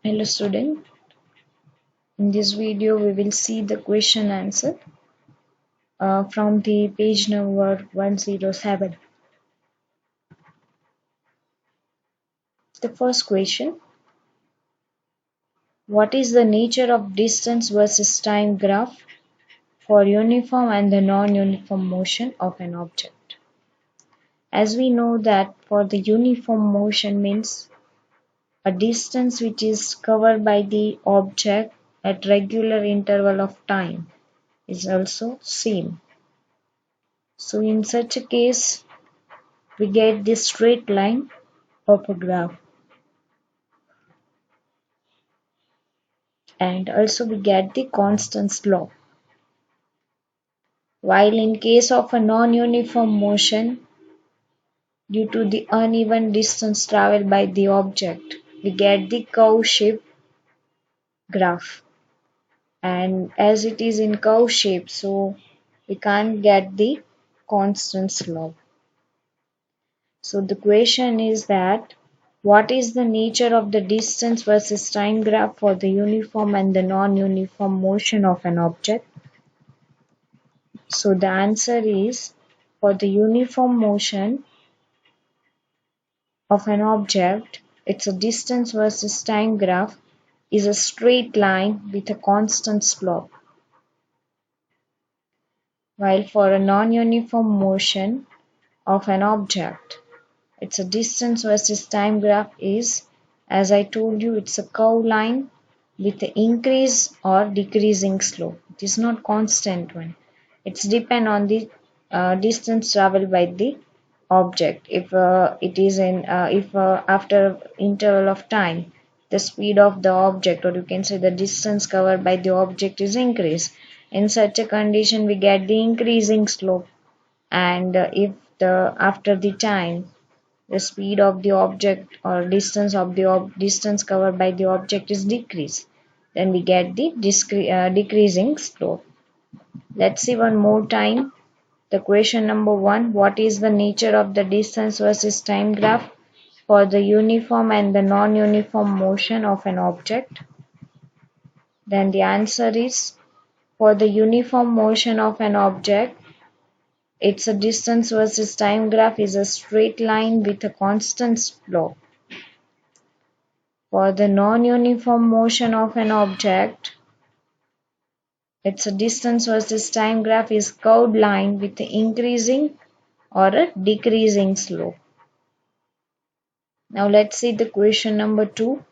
Hello student, in this video we will see the question answer from the page number 107. The first question, what is the nature of distance versus time graph for uniform and the non-uniform motion of an object? As we know that for the uniform motion means a distance which is covered by the object at regular interval of time is also same. So in such a case, we get this straight line of a graph, and also we get the constant slope. While in case of a non-uniform motion, due to the uneven distance traveled by the object, we get the curve shape graph. And as it is in curve shape, so we can't get the constant slope. So the question is that what is the nature of the distance versus time graph for the uniform and the non-uniform motion of an object? So the answer is for the uniform motion of an object, its a distance versus time graph is a straight line with a constant slope. While for a non-uniform motion of an object, its a distance versus time graph is, as I told you, it's a curved line with an increase or decreasing slope. It is not constant one. It's depend on the distance traveled by the object. If it is in if after interval of time, the speed of the object, or you can say the distance covered by the object, is increased. In such a condition, we get the increasing slope, and if the after the time the speed of the object or distance of the distance covered by the object is decreased, then we get the decreasing slope. Let's see one more time. The question number 1, what is the nature of the distance versus time graph for the uniform and the non-uniform motion of an object? Then the answer is, for the uniform motion of an object, its a distance versus time graph is a straight line with a constant slope. For the non-uniform motion of an object, its a distance versus time graph is curved line with an increasing or a decreasing slope. Now let's see the question number 2.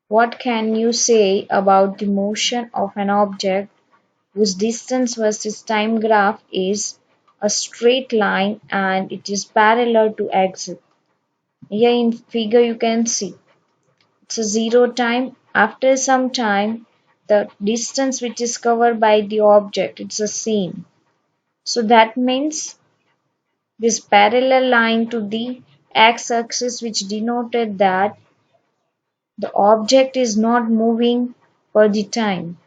What can you say about the motion of an object whose distance versus time graph is a straight line and it is parallel to axis? Here in figure you can see it's a 0 time. After some time, the distance which is covered by the object, it's the same. So that means this parallel line to the x-axis, which denoted that the object is not moving for the time.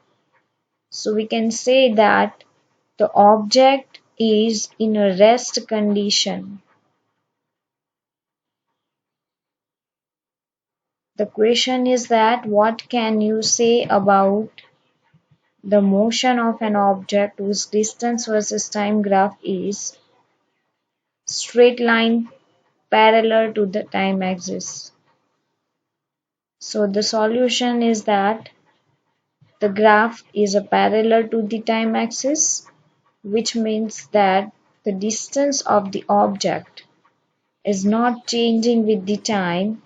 So we can say that the object is in a rest condition. The question is that what can you say about the motion of an object whose distance versus time graph is straight line parallel to the time axis? So the solution is that the graph is a parallel to the time axis, which means that the distance of the object is not changing with the time.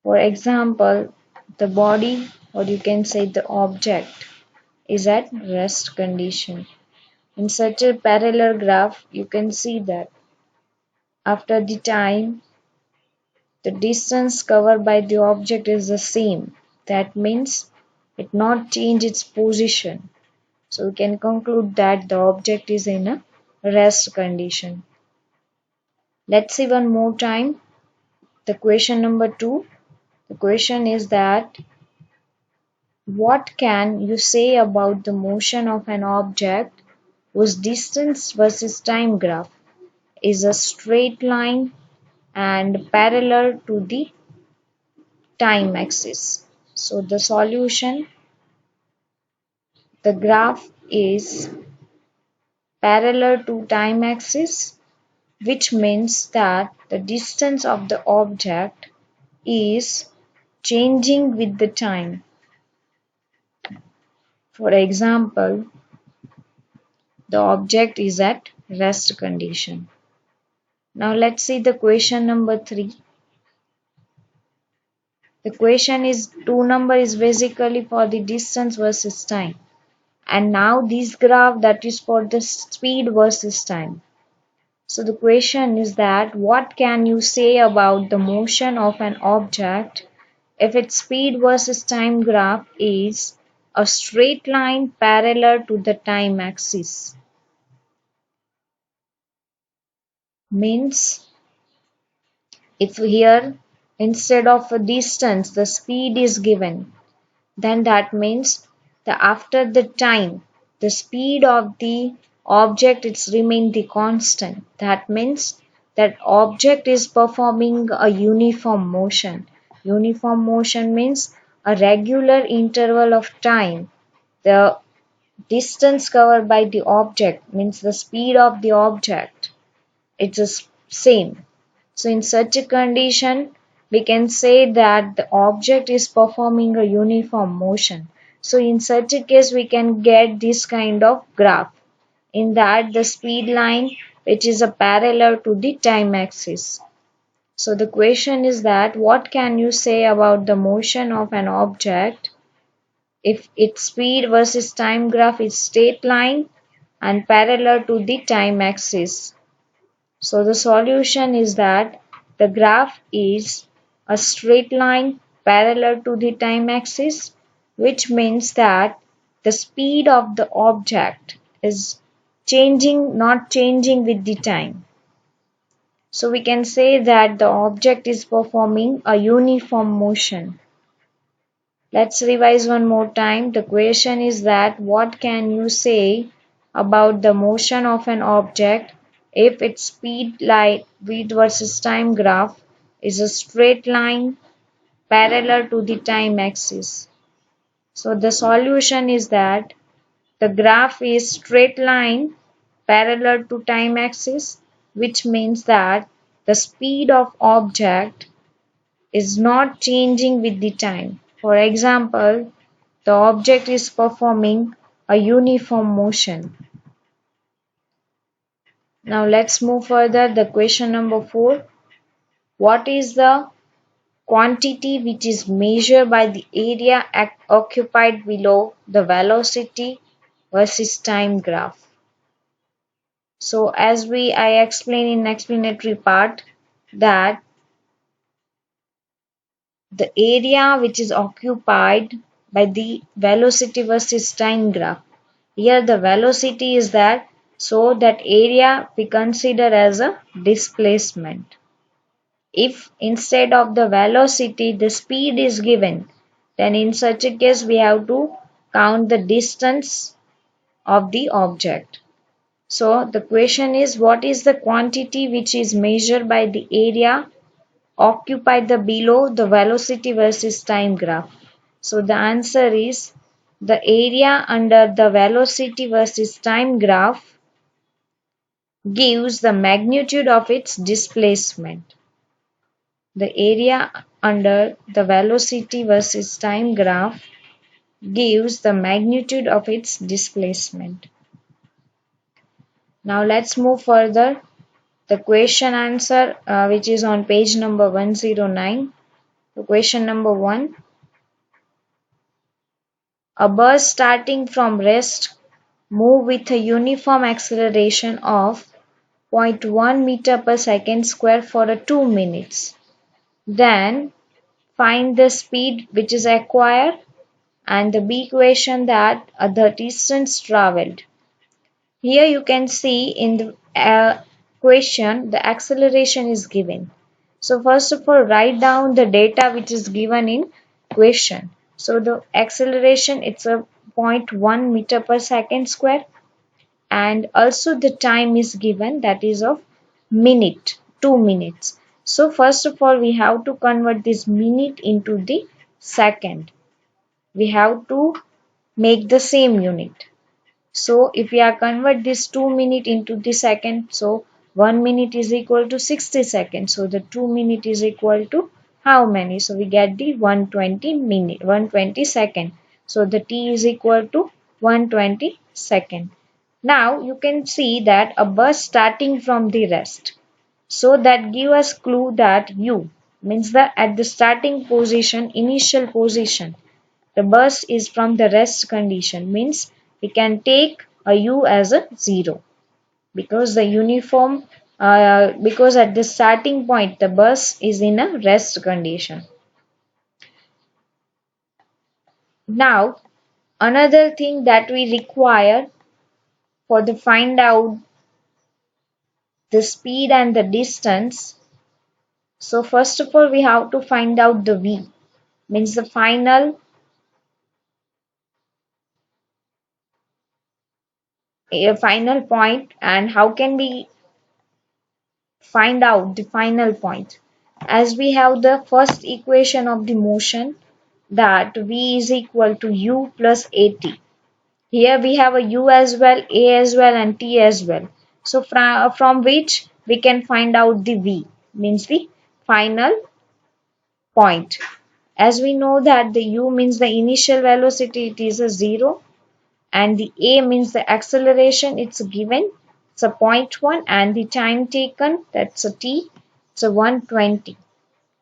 For example, the body, or you can say the object, is at rest condition. In such a parallel graph, you can see that after the time, the distance covered by the object is the same. That means it not change its position. So we can conclude that the object is in a rest condition. Let's see one more time. The question number 2. The question is that what can you say about the motion of an object whose distance versus time graph is a straight line and parallel to the time axis. So the solution, the graph is parallel to time axis, which means that the distance of the object is changing with the time. For example, the object is at rest condition. Now let's see the question number 3. The question is 2 number is basically for the distance versus time. And now this graph that is for the speed versus time. So the question is that what can you say about the motion of an object if its speed versus time graph is a straight line parallel to the time axis? Means if here instead of a distance the speed is given, then that means that after the time the speed of the object is remain the constant. That means that object is performing a uniform motion. Uniform motion means a regular interval of time. The distance covered by the object means the speed of the object, it's the same. So in such a condition, we can say that the object is performing a uniform motion. So in such a case, we can get this kind of graph. In that, the speed line, which is a parallel to the time axis. So the question is that what can you say about the motion of an object if its speed versus time graph is straight line and parallel to the time axis? So the solution is that the graph is a straight line parallel to the time axis, which means that the speed of the object is changing, not changing with the time. So we can say that the object is performing a uniform motion. Let's revise one more time. The question is that what can you say about the motion of an object if its speed versus time graph is a straight line parallel to the time axis? So the solution is that the graph is straight line parallel to time axis, which means that the speed of object is not changing with the time. For example, the object is performing a uniform motion. Now let's move further. The question number 4. What is the quantity which is measured by the area occupied below the velocity versus time graph? So as I explained in explanatory part that the area which is occupied by the velocity versus time graph. Here the velocity is that, so that area we consider as a displacement. If instead of the velocity the speed is given, then in such a case we have to count the distance of the object. So the question is what is the quantity which is measured by the area occupied the below the velocity versus time graph? So the answer is the area under the velocity versus time graph gives the magnitude of its displacement. The area under the velocity versus time graph gives the magnitude of its displacement. Now let's move further. The question answer which is on page number 109. The question number 1. A bus starting from rest move with a uniform acceleration of 0.1 meter per second square for 2 minutes. Then find the speed which is acquired and the B equation that the distance traveled. Here you can see in the question the acceleration is given. So first of all write down the data which is given in question. So the acceleration it's a 0.1 meter per second square and also the time is given that is of minute 2 minutes. So first of all, we have to convert this minute into the second. We have to make the same unit. So if we are convert this 2 minute into the second, so 1 minute is equal to 60 seconds. So the 2 minute is equal to how many? So we get the 120 second. So the t is equal to 120 second. Now you can see that a bus starting from the rest. So that give us clue that u means the at the starting position, initial position. The bus is from the rest condition, means we can take a u as a 0 because the uniform because at the starting point the bus is in a rest condition. Now another thing that we require for the find out the speed and the distance. So first of all we have to find out the v, means the final point. And how can we find out the final point? As we have the first equation of the motion, that v is equal to u plus at. Here we have a u as well, a as well, and t as well. So from which we can find out the v, means the final point. As we know that the u means the initial velocity, it is a 0, and the a means the acceleration, it's given, it's a 0.1, and the time taken, that's a t, it's a 120.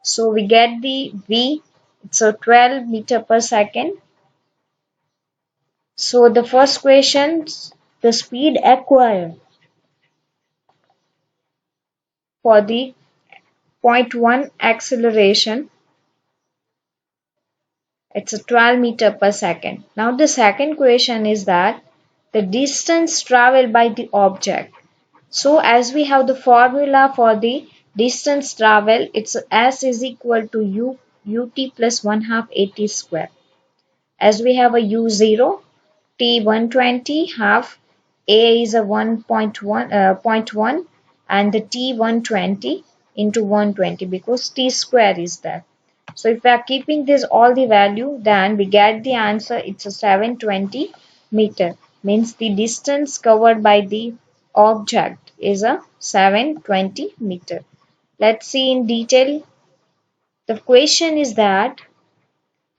So we get the v, it's a 12 meter per second. So the first question, the speed acquired for the zero point 0.1 acceleration, it's a 12 meter per second. Now the second question is that the distance traveled by the object. So as we have the formula for the distance travel, it's s is equal to ut plus 1 half at square. As we have a u0, t 120, half a is a 1.1 0.1, and the t 120 into 120 because t square is there. So if we are keeping this all the value, then we get the answer, it's a 720 meter, means the distance covered by the object is a 720 meter. Let's see in detail. The question is that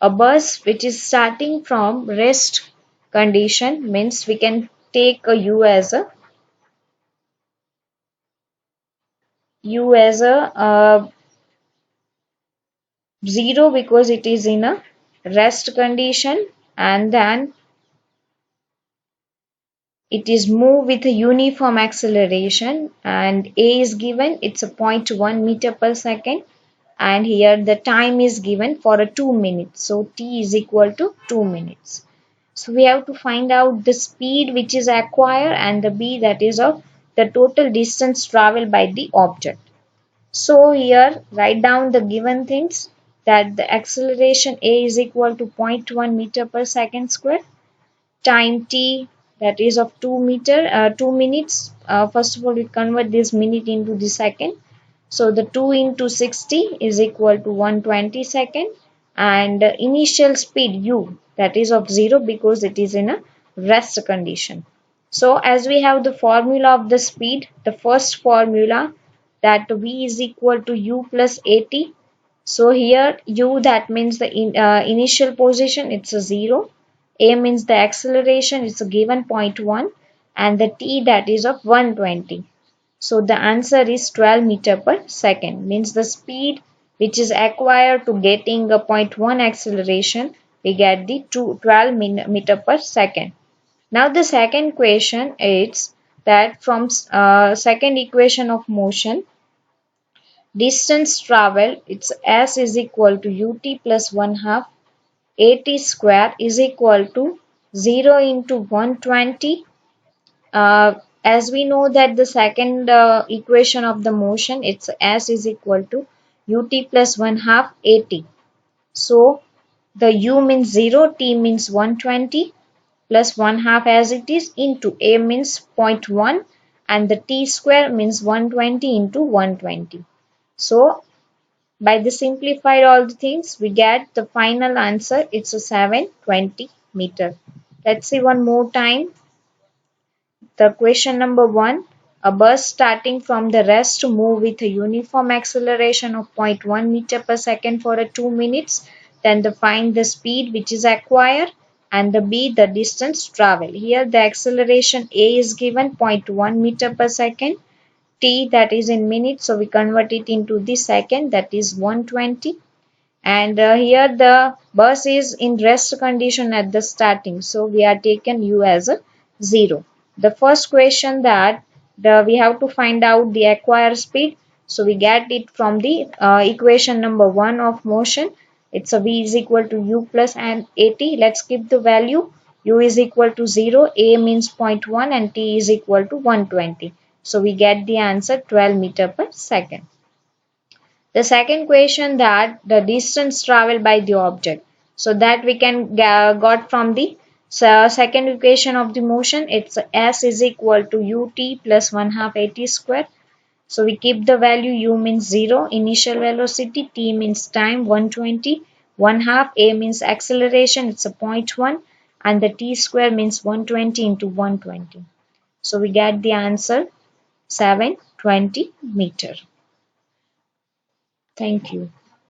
a bus which is starting from rest condition, means we can take a u as a 0 because it is in a rest condition, and then it is moved with a uniform acceleration, and a is given, it's a 0.1 meter per second, and here the time is given for a 2 minutes, so t is equal to 2 minutes. So we have to find out the speed which is acquired and the b, that is of the total distance traveled by the object. So here write down the given things, that the acceleration a is equal to 0.1 meter per second square, time t, that is of 2 minutes. First of all we convert this minute into the second. So the 2 into 60 is equal to 120 second, and initial speed u, that is of 0 because it is in a rest condition. So as we have the formula of the speed, the first formula, that v is equal to u plus at. So here u, that means the initial position, it's a 0. A means the acceleration, it's a given 0.1, and the t, that is of 120. So the answer is 12 meter per second, means the speed which is acquired to getting a 0.1 acceleration, we get the 12 meter per second. Now the second question is that from second equation of motion, distance traveled, it's s is equal to ut plus 1 half at square is equal to 0 into 120. As we know that the second equation of the motion, it's s is equal to ut plus 1 half at. So the u means 0, t means 120, plus 1 half as it is, into a means 0.1, and the t square means 120 into 120. So by the simplified all the things, we get the final answer. It's a 720 meter. Let's see one more time. The question number 1. A bus starting from the rest to move with a uniform acceleration of 0.1 meter per second for a 2 minutes. Then find the speed which is acquired and the B the distance traveled. Here the acceleration A is given 0.1 meter per second. T that is in minutes, so we convert it into the second, that is 120. And here the bus is in rest condition at the starting, so we are taken U as a 0. The first question that we have to find out the acquired speed, so we get it from the equation number 1 of motion. It's a V is equal to U plus and AT. Let's keep the value. U is equal to 0, A means 0.1 and T is equal to 120. So we get the answer 12 meter per second. The second question that the distance traveled by the object. So that we can got from the second equation of the motion. It's S is equal to ut plus 1 half at square. So we keep the value. U means 0, initial velocity, T means time 120, 1 half, A means acceleration, it's a 0.1, and the T square means 120 into 120. So we get the answer 720 meter. Thank you.